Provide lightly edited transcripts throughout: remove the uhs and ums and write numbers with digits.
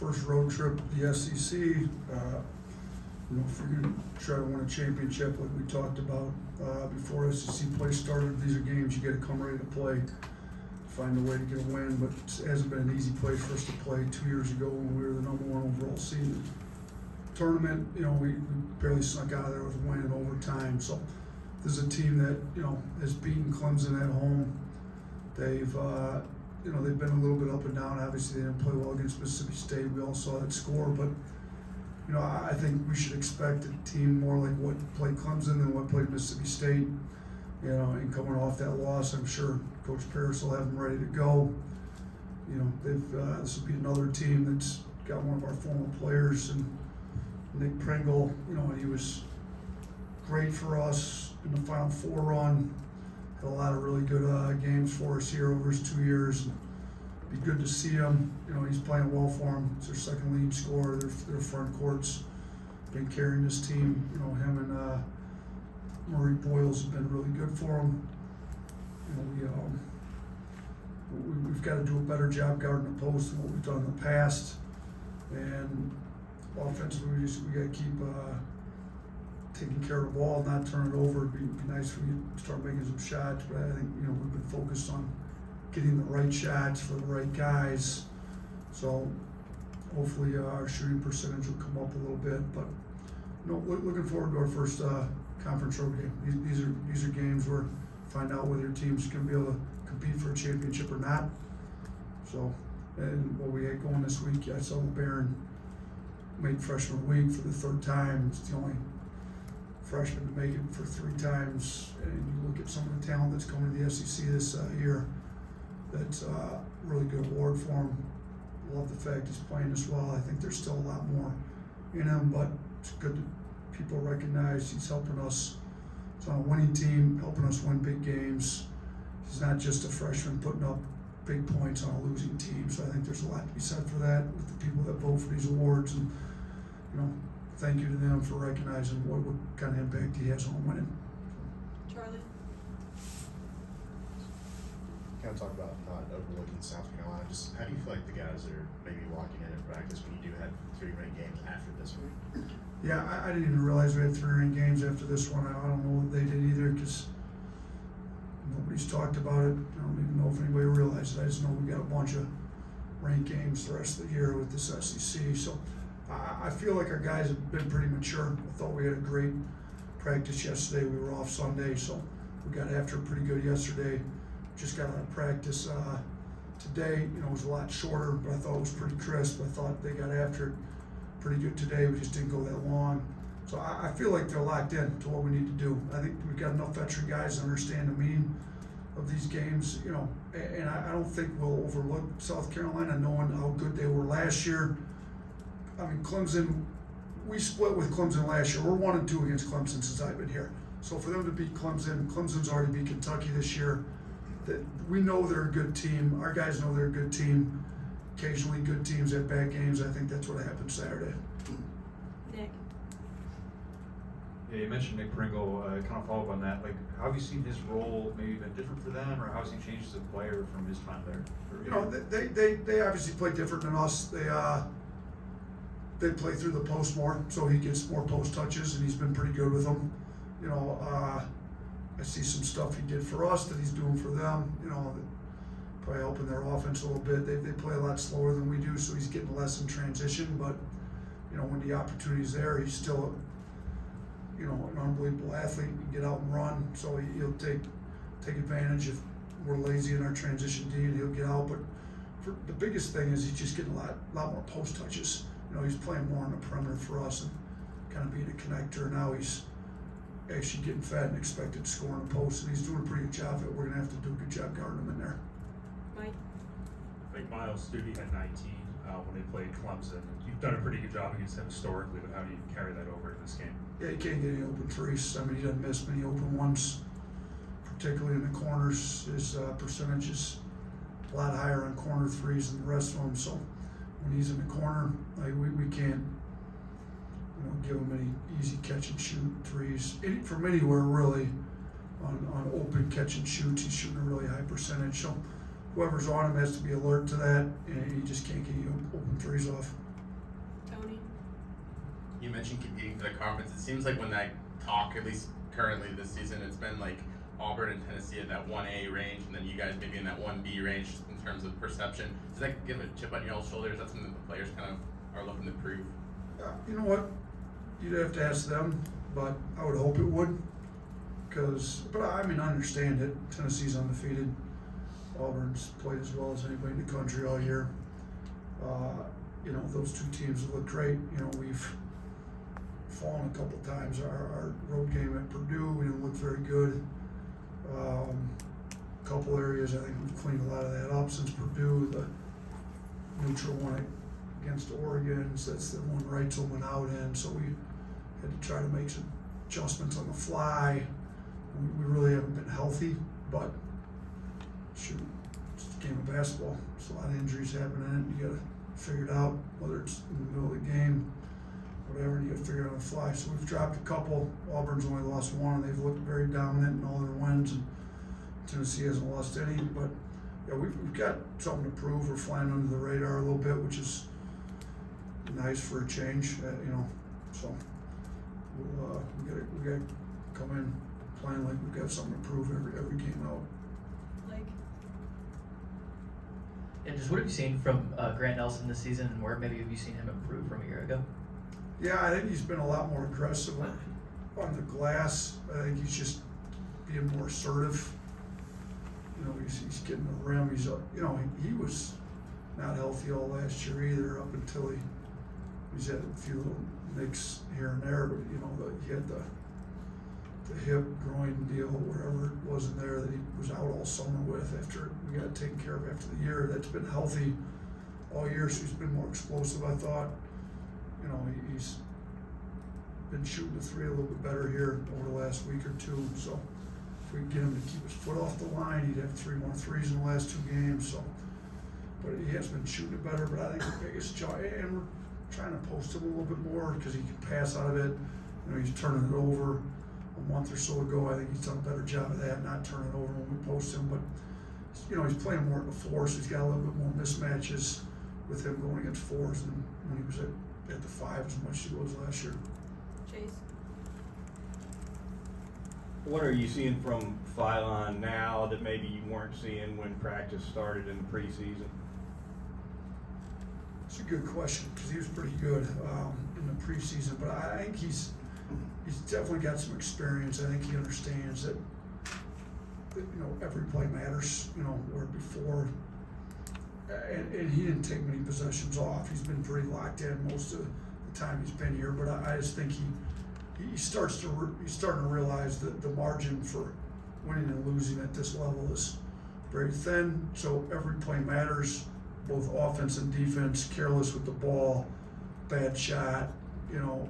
first road trip to the SEC. For you to try to win a championship like we talked about before SEC play started, these are games you got to come ready to play, find a way to get a win, but it hasn't been an easy place for us to play 2 years ago when we were the number one overall seed. Tournament, we barely snuck out of there with a win in overtime. So this is a team that, has beaten Clemson at home. They've been a little bit up and down. Obviously, they didn't play well against Mississippi State. We all saw that score, but I think we should expect a team more like what played Clemson than what played Mississippi State. And coming off that loss, I'm sure Coach Paris will have them ready to go. This will be another team that's got one of our former players, and Nate Pringle. He was great for us in the Final Four run. Had a lot of really good games for us here over his 2 years. Be good to see him. He's playing well for him. It's their second leading scorer. Their front court's been carrying this team. Him and Murray Boyles have been really good for him. We've got to do a better job guarding the post than what we've done in the past. And offensively, we got to keep taking care of the ball, not turn it over. It'd be nice if we start making some shots, but I think we've been focused on getting the right shots for the right guys. So hopefully our shooting percentage will come up a little bit. But looking forward to our first conference road game. These are games where find out whether your team's going to be able to compete for a championship or not. So, and what we had going this week, I saw the Barron make freshman week for the third time. It's the only freshman to make it for 3 times. And you look at some of the talent that's coming to the SEC this year. That's a really good award for him. Love the fact he's playing as well. I think there's still a lot more in him, but it's good that people recognize he's helping us. He's on a winning team, helping us win big games. He's not just a freshman putting up big points on a losing team. So I think there's a lot to be said for that with the people that vote for these awards. And, thank you to them for recognizing what kind of impact he has on winning. Charlie? Kind of talk about not overlooking South Carolina. Just how do you feel like the guys are maybe walking in practice when you do have 3 ranked games after this week? Yeah, I didn't even realize we had 3 ranked games after this one. I don't know if they did either because nobody's talked about it. I don't even know if anybody realized it. I just know we got a bunch of ranked games the rest of the year with this SEC. So I feel like our guys have been pretty mature. I thought we had a great practice yesterday. We were off Sunday, so we got after it pretty good yesterday. Just got out of practice today. It was a lot shorter, but I thought it was pretty crisp. I thought they got after it pretty good today. We just didn't go that long. So I feel like they're locked in to what we need to do. I think we've got enough veteran guys to understand the meaning of these games, and I don't think we'll overlook South Carolina knowing how good they were last year. I mean, Clemson, we split with Clemson last year. We're 1-2 against Clemson since I've been here. So for them to beat Clemson's already beat Kentucky this year. That we know they're a good team. Our guys know they're a good team. Occasionally good teams have bad games. I think that's what happened Saturday. Nick? Yeah, you mentioned Nick Pringle. Kind of follow up on that. Like, how have you seen his role maybe been different for them, or how has he changed as a player from his time there? They obviously play different than us. They play through the post more, so he gets more post touches, and he's been pretty good with them. I see some stuff he did for us that he's doing for them. Probably helping their offense a little bit. They play a lot slower than we do, so he's getting less in transition. But when the opportunity's there, he's still an unbelievable athlete. He can get out and run, so he'll take advantage if we're lazy in our transition D, and he'll get out. But the biggest thing is he's just getting a lot more post touches. He's playing more on the perimeter for us and kind of being a connector. Now he's actually getting fed and expected to score in the post, and he's doing a pretty good job of it. We're going to have to do a good job guarding him in there. Mike? I think Miles Studi had 19 when they played Clemson. You've done a pretty good job against him historically, but how do you carry that over in this game? Yeah, he can't get any open threes. I mean, he doesn't miss many open ones, particularly in the corners. His percentage is a lot higher on corner threes than the rest of them. So when he's in the corner, we can't give him any easy catch and shoot threes from anywhere really. On open catch and shoots, he's shooting a really high percentage. So whoever's on him has to be alert to that, and he just can't get you open threes off. Tony. You mentioned competing for the conference. It seems like when that talk, at least currently this season, it's been like Auburn and Tennessee at that 1A range, and then you guys maybe in that 1B range in terms of perception. Does that give a chip on y'all's shoulders? That's something that the players kind of are looking to prove. You know what? You'd have to ask them, but I would hope it would. But I mean, I understand it. Tennessee's undefeated. Auburn's played as well as anybody in the country all year. You know, those two teams have looked great. You know, we've fallen a couple times. Our road game at Purdue, we didn't look very good. Couple areas, I think we've cleaned a lot of that up since Purdue. The neutral one against Oregon, so that's the one Reitzel went out in. So we had to try to make some adjustments on the fly. We really haven't been healthy, but shoot, it's a game of basketball. There's a lot of injuries happening in it. You got to figure it out, whether it's in the middle of the game, whatever, and you got to figure it out on the fly. So we've dropped a couple. Auburn's only lost one, and they've looked very dominant in all their wins, and Tennessee hasn't lost any. But yeah, we've got something to prove. We're flying under the radar a little bit, which is nice for a change, you know. So we got to come in playing like we've got something to prove every game out. Blake. And just what have you seen from Grant Nelson this season, and where maybe have you seen him improve from a year ago? Yeah, I think he's been a lot more aggressive on the glass. I think he's just being more assertive. You know, he's getting the rim. He's, you know, he was not healthy all last year either, up until he's had a few little nicks here and there. But you know, he had the hip groin deal, whatever it was in there, that he was out all summer with. After we got it taken care of after the year, that's been healthy all year. So he's been more explosive, I thought. You know, he's been shooting the three a little bit better here over the last week or two. So if we can get him to keep his foot off the line, he'd have 3 more threes in the last 2 games. So, but he has been shooting it better. But I think the biggest job, and we're trying to post him a little bit more because he can pass out of it. You know, he's turning it over. A month or so ago, I think he's done a better job of that, not turning it over when we post him. But you know, he's playing more at the 4, so he's got a little bit more mismatches with him going against 4s than when he was at the 5 as much as he was last year. Chase. What are you seeing from Phylon now that maybe you weren't seeing when practice started in the preseason? It's a good question because he was pretty good in the preseason, but I think he's definitely got some experience. I think he understands that you know, every play matters. You know, where before, and he didn't take many possessions off. He's been pretty locked in most of the time he's been here. But I just think he's starting to realize that the margin for winning and losing at this level is very thin. So every play matters, both offense and defense. Careless with the ball, bad shot, you know,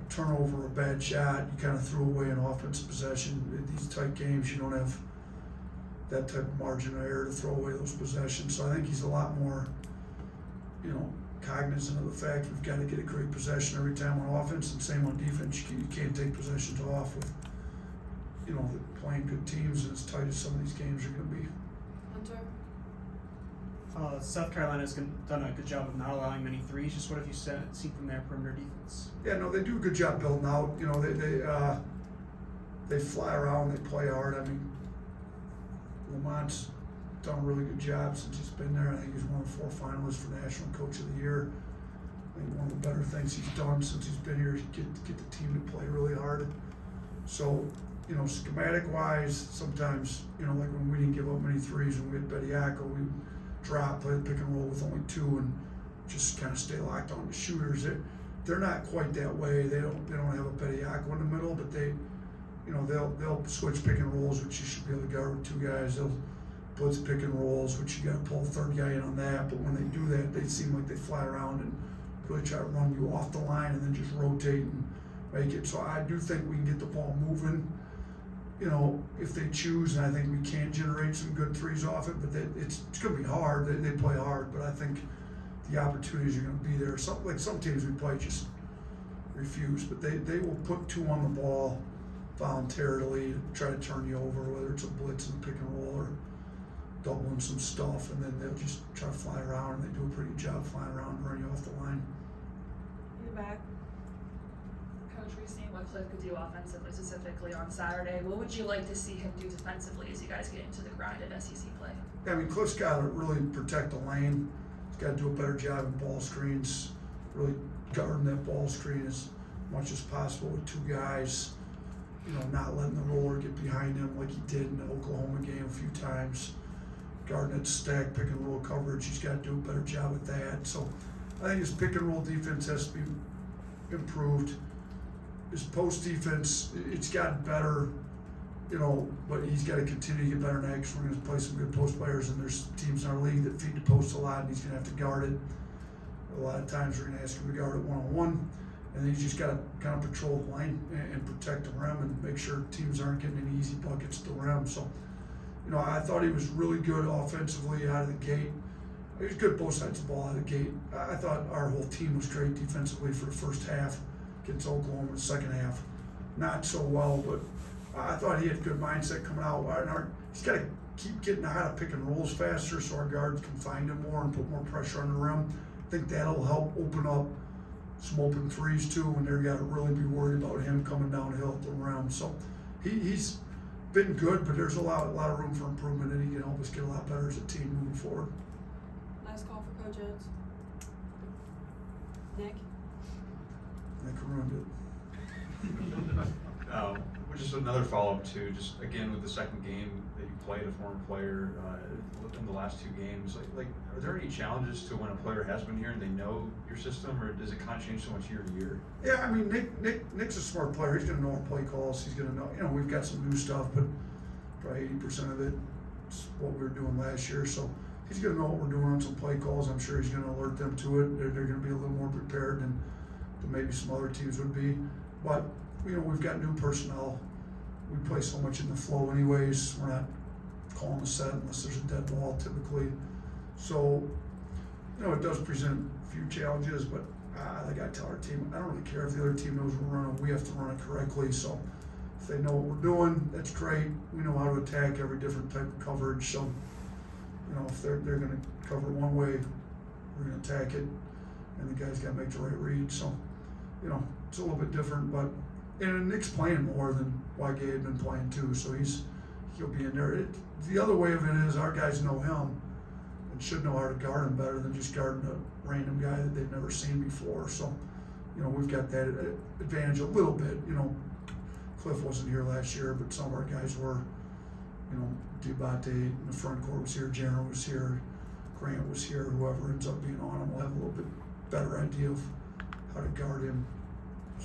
a turnover, a bad shot, you kind of threw away an offensive possession. In these tight games, you don't have that type of margin of error to throw away those possessions. So I think he's a lot more, you know, cognizant of the fact we've got to get a great possession every time on offense, and same on defense. You can't take possessions off with, you know, playing good teams and as tight as some of these games are going to be. Hunter. South Carolina's done a good job of not allowing many threes. Just what have you seen from their perimeter defense? Yeah, no, they do a good job building out. You know, they fly around, they play hard. I mean, Lamont's done a really good job since he's been there. I think he's one of the 4 finalists for National Coach of the Year. I think one of the better things he's done since he's been here is get the team to play really hard. So, you know, schematic-wise, sometimes, you know, like when we didn't give up many threes when we had Bediako, we drop, play the pick and roll with only 2 and just kind of stay locked on the shooters. They're not quite that way. They don't have a Bediako in the middle, but they, you know, they'll switch pick and rolls, which you should be able to guard with 2 guys. They'll blitz pick and rolls, which you got to pull a 3rd guy in on that. But when they do that, they seem like they fly around and really try to run you off the line and then just rotate and make it. So I do think we can get the ball moving, you know, if they choose, and I think we can generate some good threes off it. But it's going to be hard. They play hard, but I think the opportunities are going to be there. Some teams we play just refuse, but they will put 2 on the ball voluntarily to try to turn you over, whether it's a blitz and a pick and roll or doubling some stuff, and then they'll just try to fly around, and they do a pretty good job flying around and run you off the line. back. Coach, we've seen what Cliff could do offensively, specifically on Saturday. What would you like to see him do defensively as you guys get into the grind of SEC play? Yeah, I mean, Cliff's got to really protect the lane. He's got to do a better job in ball screens, really guarding that ball screen as much as possible with two guys. You know, not letting the roller get behind him like he did in the Oklahoma game a few times. Guarding that stack, pick and roll coverage. He's got to do a better job with that. So I think his pick and roll defense has to be improved. His post defense, it's gotten better, you know, but he's got to continue to get better in action. We're going to play some good post players, and there's teams in our league that feed the post a lot, and he's going to have to guard it. A lot of times we're going to ask him to guard it one-on-one, and then he's just got to kind of patrol the lane and protect the rim and make sure teams aren't getting any easy buckets at the rim. So, you know, I thought he was really good offensively out of the gate. He was good both sides of the ball out of the gate. I thought our whole team was great defensively for the first half against Oklahoma in the second half. Not so well, but I thought he had good mindset coming out. He's got to keep getting out of pick and rolls faster so our guards can find him more and put more pressure on the rim. I think that'll help open up some open threes too when they're got to really be worried about him coming downhill at the rim. So he's been good, but there's a lot of room for improvement, and he can help us get a lot better as a team moving forward. Last call for Coach Oats. Nick? Nick ruined Just another follow-up to just again with the second game that you played a former player in the last two games. Like, are there any challenges to when a player has been here and they know your system, or does it kind of change so much year to year? Yeah, I mean, Nick's a smart player. He's going to know our play calls. He's going to know, you know, we've got some new stuff, but probably 80% of it is what we were doing last year. So he's going to know what we're doing on some play calls. I'm sure he's going to alert them to it. They're going to be a little more prepared than maybe some other teams would be. But, you know, we've got new personnel. We play so much in the flow anyways. We're not calling a set unless there's a dead ball typically. So, you know, it does present a few challenges, but like I tell our team, I don't really care if the other team knows we're running. We have to run it correctly. So if they know what we're doing, that's great. We know how to attack every different type of coverage. So, you know, if they're going to cover one way, we're going to attack it, and the guy's got to make the right read. So, you know, it's a little bit different, but and Nick's playing more than YG had been playing too, so he'll be in there. The other way of it is our guys know him and should know how to guard him better than just guarding a random guy that they've never seen before. So, you know, we've got that advantage a little bit. You know, Cliff wasn't here last year, but some of our guys were. You know, Dubate in the front court was here, Jenner was here, Grant was here, whoever ends up being on him will have a little bit better idea of how to guard him,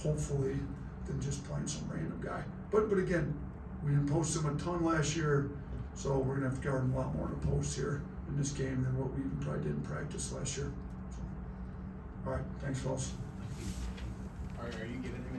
hopefully, than just playing some random guy. But again, we didn't post him a ton last year, so we're gonna have to guard him a lot more in the post here in this game than what we even probably did in practice last year. So, all right, thanks, fellas. Are you giving him